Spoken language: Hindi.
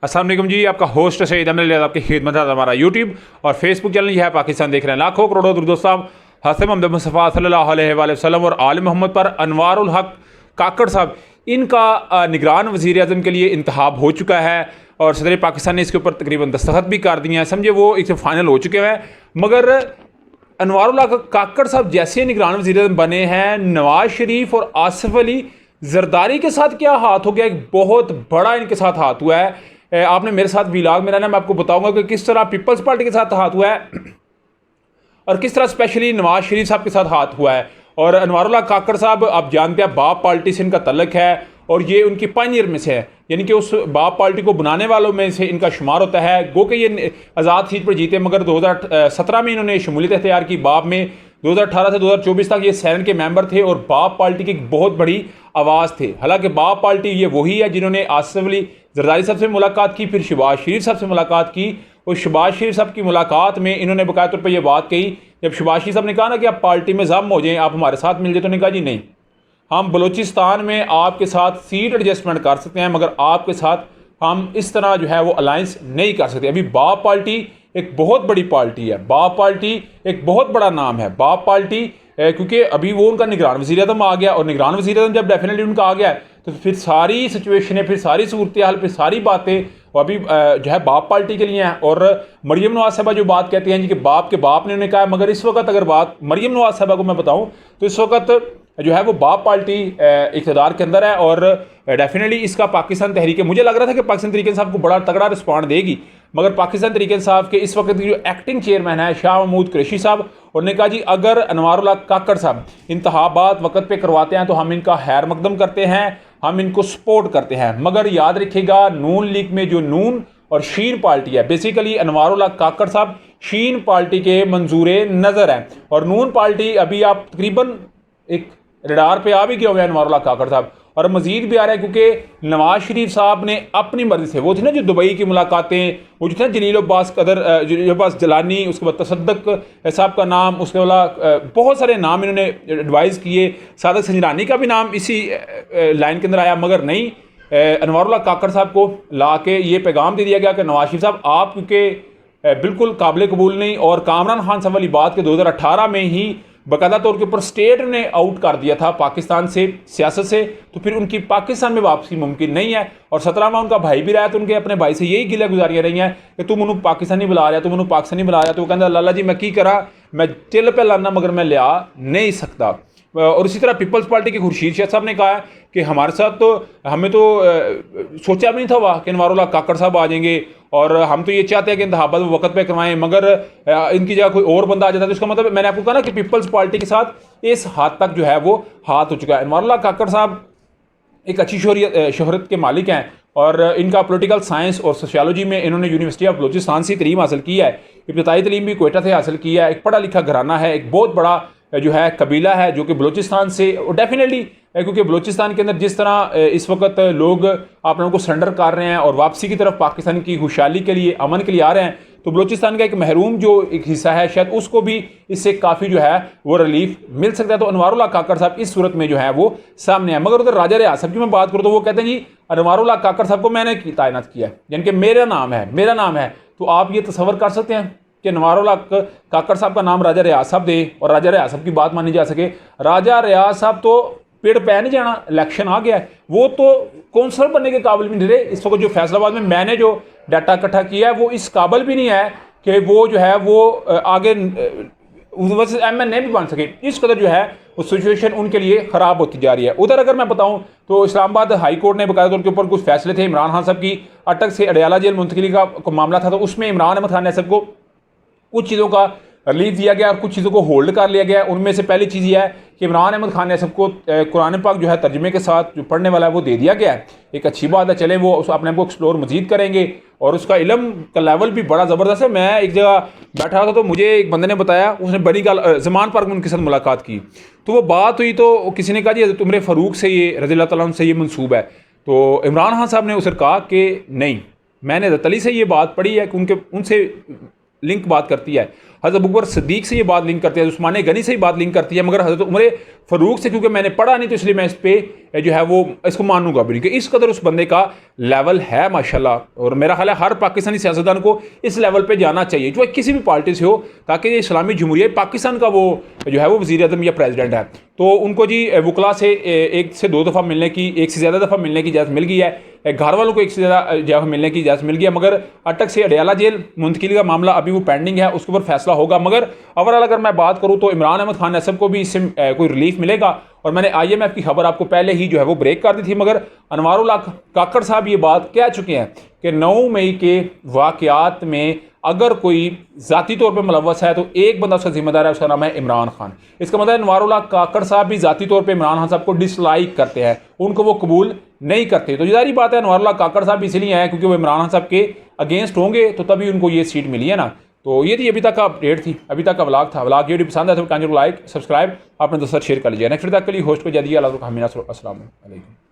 अस्सलाम वालेकुम जी, आपका होस्ट सईद अमन आपकी खिदमत है। हमारा यूट्यूब और फेसबुक चैनल यह है पाकिस्तान देख रहे हैं लाखों करोड़ों दुरुस्तों हसन मोहम्मद मुस्तफ़ा सल्लल्लाहु अलैहि वसल्लम और आल मोहम्मद पर अनवारुल हक काकड़ साहब इनका निगरान वज़ीर आज़म के लिए इंतखाब हो चुका है और सदर पाकिस्तान ने इसके ऊपर तकरीबन दस्तखत भी कर दिए हैं। समझे वो एक फाइनल हो चुके हैं। मगर अनवारुल हक काकड़ साहब जैसे निगरान वज़ीर आज़म बने हैं, नवाज शरीफ और आसिफ अली जरदारी के साथ क्या हाथ हो गया, एक बहुत बड़ा इनके साथ हाथ हुआ है। आपने मेरे साथ व्लॉग में रहना, मैं आपको बताऊंगा कि किस तरह पीपल्स पार्टी के साथ हाथ हुआ है और किस तरह स्पेशली नवाज शरीफ साहब के साथ हाथ हुआ है। और अनवारुल हक काकड़ साहब आप जानते हैं बाप पार्टी से इनका तल्लक है और ये उनकी पायनियर में से है, यानी कि उस बाप पार्टी को बनाने वालों में से इनका शुमार होता है। गो कि ये आज़ाद सीट पर जीते मगर 2017 में इन्होंने शमूलियत अख्तियार की बाप में। 2018 से 2024 तक ये सैनेट के मेंबर थे और बाप पार्टी की एक बहुत बड़ी आवाज़ थे। हालांकि बाप पार्टी ये वही है जिन्होंने आसिफ अली जरदारी साहब से मुलाकात की, फिर शहबाज शरीफ साहब से मुलाकात की। और शहबाज शरीफ साहब की मुलाकात में इन्होंने बकाया तौर पर यह बात कही, जब शहबाज शरीफ साहब ने कहा ना कि आप पार्टी में ज़म हो जाएं, आप हमारे साथ मिल जाए, तो उन्होंने कहा जी नहीं, हम बलूचिस्तान में आपके साथ सीट एडजस्टमेंट कर सकते हैं मगर आपके साथ हम इस तरह जो है वो अलायंस नहीं कर सकते। अभी बाप पार्टी एक बहुत बड़ी पार्टी है, बाप पार्टी एक बहुत बड़ा नाम है। बाप पार्टी क्योंकि अभी वो उनका निगरान वज़ीर आज़म आ गया और निगरान वज़ीर आज़म जब डेफिनेटली उनका आ गया तो फिर सारी सिचुएशनें, फिर सारी सूरत हाल, फिर सारी बातें वो अभी जो है बाप पार्टी के लिए हैं। और मरियम नवाज साहबा जो बात कहती हैं जी कि बाप के बाप ने उन्हें कहा, मगर इस वक्त अगर बात मरियम नवाज साहबा को मैं बताऊं तो इस वक्त जो है वो बाप पार्टी इक़्तिदार के अंदर है और डेफिनेटली इसका पाकिस्तान तहरीक, मुझे लग रहा था कि पाकिस्तान तहरीक इंसाफ को बड़ा तगड़ा रिस्पॉन्ड देगी, मगर पाकिस्तान तहरीक इंसाफ के इस वक्त जो एक्टिंग चेयरमैन है शाह महमूद कुरैशी साहब, उन्होंने कहा जी अगर अनवारुल हक काकड़ साहब इंतखाबात वक्त पे करवाते हैं तो हम इनका खैर मकदम करते हैं, हम इनको सपोर्ट करते हैं। मगर याद रखिएगा नून लीग में जो नून और शीन पार्टी है, बेसिकली अनवारुल हक काकड़ साहब शीन पार्टी के मंजूरे नज़र हैं और नून पार्टी अभी आप तकरीबन एक रडार पे आ भी गए हुए हैं अनवारुल हक काकड़ साहब, और मजीद भी आ रहा है क्योंकि नवाज शरीफ साहब ने अपनी मर्जी से, वो थी ना जो दुबई की मुलाकातें, वो जो थे जलील अब्बास जलानी, उसके बाद तसद्दुक साहब का नाम, उसके वाला बहुत सारे नाम इन्होंने एडवाइज़ किए, सादक संजरानी का भी नाम इसी लाइन के अंदर आया, मगर नहीं, अनवारुल हक काकड़ साहब को ला के ये पैगाम दे दिया गया कि नवाज शरीफ साहब आप क्योंकि बिल्कुल काबिल कबूल नहीं, और कामरान खान साहब वाली बात के 2018 में ही बाकायदा तौर के ऊपर स्टेट ने आउट कर दिया था पाकिस्तान से, सियासत से, तो फिर उनकी पाकिस्तान में वापसी मुमकिन नहीं है। और 17 में उनका भाई भी रहा है तो उनके अपने भाई से यही गिला गुजारियाँ रही हैं कि तुम उन्होंने पाकिस्तानी बुला रहा, तुम उन्होंने पाकिस्तानी बुला रहा, तो वो कहता लाला जी मैं की करा, मैं टिल पे लाना मगर मैं लिया नहीं सकता। और इसी तरह पीपल्स पार्टी के खुर्शीद शाह साहब ने कहा है कि हमारे साथ तो हमें तो सोचा भी नहीं था वह कि अनवारुल हक काकड़ साहब आ जाएंगे और हम तो ये चाहते हैं कि इंतखाबात वक्त पे करवाएं, मगर इनकी जगह कोई और बंदा आ जाता है। तो इसका मतलब मैंने आपको कहा ना कि पीपल्स पार्टी के साथ इस हाथ तक जो है वो हाथ हो चुका है। अनवारुल हक काकड़ साहब एक अच्छी शोहरत के मालिक हैं और इनका पॉलिटिकल साइंस और सोशियोलॉजी में इन्होंने यूनिवर्सिटी ऑफ बलूचिस्तान से तलीम हासिल की है, इब्तदाई तलीम भी कोयटा से हासिल की है। एक पढ़ा लिखा घराना है, एक बहुत बड़ा जो है कबीला है जो कि बलूचिस्तान से डेफिनेटली, क्योंकि बलूचिस्तान के अंदर जिस तरह इस वक्त लोग आप लोगों को सरेंडर कर रहे हैं और वापसी की तरफ पाकिस्तान की खुशहाली के लिए, अमन के लिए आ रहे हैं, तो बलूचिस्तान का एक महरूम जो एक हिस्सा है शायद उसको भी इससे काफ़ी जो है वो रिलीफ मिल सकता है। तो अनवारुल हक काकड़ साहब इस सूरत में जो है वो सामने है। मगर उधर राजा रियाज साहब की मैं बात करूँ तो वो कहते हैं जी अनवारुल हक काकड़ साहब को मैंने तैनात किया है, यानी कि मेरा नाम है। तो आप ये तसव्वुर कर सकते हैं कि अनवारुल हक काकड़ साहब का नाम राजा रियाज साहब दे और राजा रियाज साहब की बात मानी जा सके। राजा रियाज साहब तो पेड़ पै नहीं जाना, इलेक्शन आ गया है, वो तो कौंसलर बनने के काबिल भी नहीं रहे। इस वक्त जो फैसलाबाद में मैंने जो डाटा इकट्ठा किया है वो इस काबिल भी नहीं है कि वो जो है वो आगे MNA भी बन सके। इस कदर जो है वो सिचुएशन उनके लिए ख़राब होती जा रही है। उधर अगर मैं बताऊं तो इस्लामाबाद हाई कोर्ट ने बाकायदा तौर के ऊपर कुछ फैसले थे, इमरान खान साहब की अटक से अडयाला जेल मुंतकिली का मामला था, तो उसमें इमरान अहमद खान साहब को कुछ चीज़ों का रिलीफ दिया गया और कुछ चीज़ों को होल्ड कर लिया गया। उनमें से पहली चीज़ यह है कि इमरान अहमद खान ने सबको कुरान पाक जो है तर्जुमे के साथ जो पढ़ने वाला है वो दे दिया गया है। एक अच्छी बात है, चलें वो अपने आप को एक्सप्लोर मजीद करेंगे और उसका इल्म का लेवल भी बड़ा ज़बरदस्त है। मैं एक जगह बैठा था तो मुझे एक बंदे ने बताया, उसने बड़ी ज़मान पार्क में उनके साथ मुलाकात की तो वो बात हुई तो किसी ने कहा जी तुमरे फ़ारूक से ये रज़ी अल्लाह तआला से ये मंसूब है, तो इमरान खान साहब ने उसे कहा कि नहीं, मैंने हज़रत अली से ये बात पढ़ी है कि उनसे लिंक बात करती है, हज़रत अबू बकर सिद्दीक से ये बात लिंक करती है, उस्मान गनी से ही बात लिंक करती है, मगर हज़रत उमर फ़ारूक से क्योंकि मैंने पढ़ा नहीं तो इसलिए मैं इस पर जो है वो इसको मानूंगा भी नहीं कि इस कदर उस बंदे का लेवल है माशाल्लाह। और मेरा ख्याल है हर पाकिस्तानी सियासतदान को इस लेवल पे जाना चाहिए, जो किसी भी पार्टी से हो, ताकि ये इस्लामी जमहूरिया पाकिस्तान का वो जो है वो वज़ीर आज़म या प्रेसिडेंट है, तो उनको जी वकला से एक से दो दफ़ा मिलने की, एक से ज़्यादा दफ़ा मिलने की इजाज़त मिल गई है, घर वालों को एक से ज़्यादा जगह मिलने की इजाज़त मिल गई है, मगर अटक से अडयाला जेल मुंतकिली का मामला अभी वो पेंडिंग है, उसके ऊपर फैसला होगा। मगर ओवरऑल अगर मैं बात करूँ तो इमरान अहमद खान असद को भी इससे कोई रिलीफ मिलेगा। और मैंने IMF की खबर आपको पहले ही जो है वो ब्रेक कर दी थी, मगर अनवारुल हक काकड़ साहब ये बात कह चुके हैं कि 9 मई के वाक़यात में अगर कोई ज़ाती तौर पे मुलव्वस है तो एक बंदा उसका जिम्मेदार है, उसका नाम है इमरान खान। इसका मतलब अनवारुल हक काकड़ साहब भी ज़ाती तौर पे इमरान खान साहब को डिसलाइक करते हैं, उनको वो कबूल नहीं करते। तो जाहिर बात है अनवारुल हक काकड़ साहब इसलिए आए क्योंकि वो इमरान खान साहब के अगेंस्ट होंगे, तो तभी उनको ये सीट मिली है ना। तो ये थी अभी तक का अपडेट थी, अभी तक का व्लॉग था। व्लॉग वीडियो पसंद है तो लाइक सब्सक्राइब अपने दोस्तों शेयर कर लीजिए। नेक्स्ट तक के लिए होस्ट को जल्दी अल्लाह अस्सलाम वालेकुम।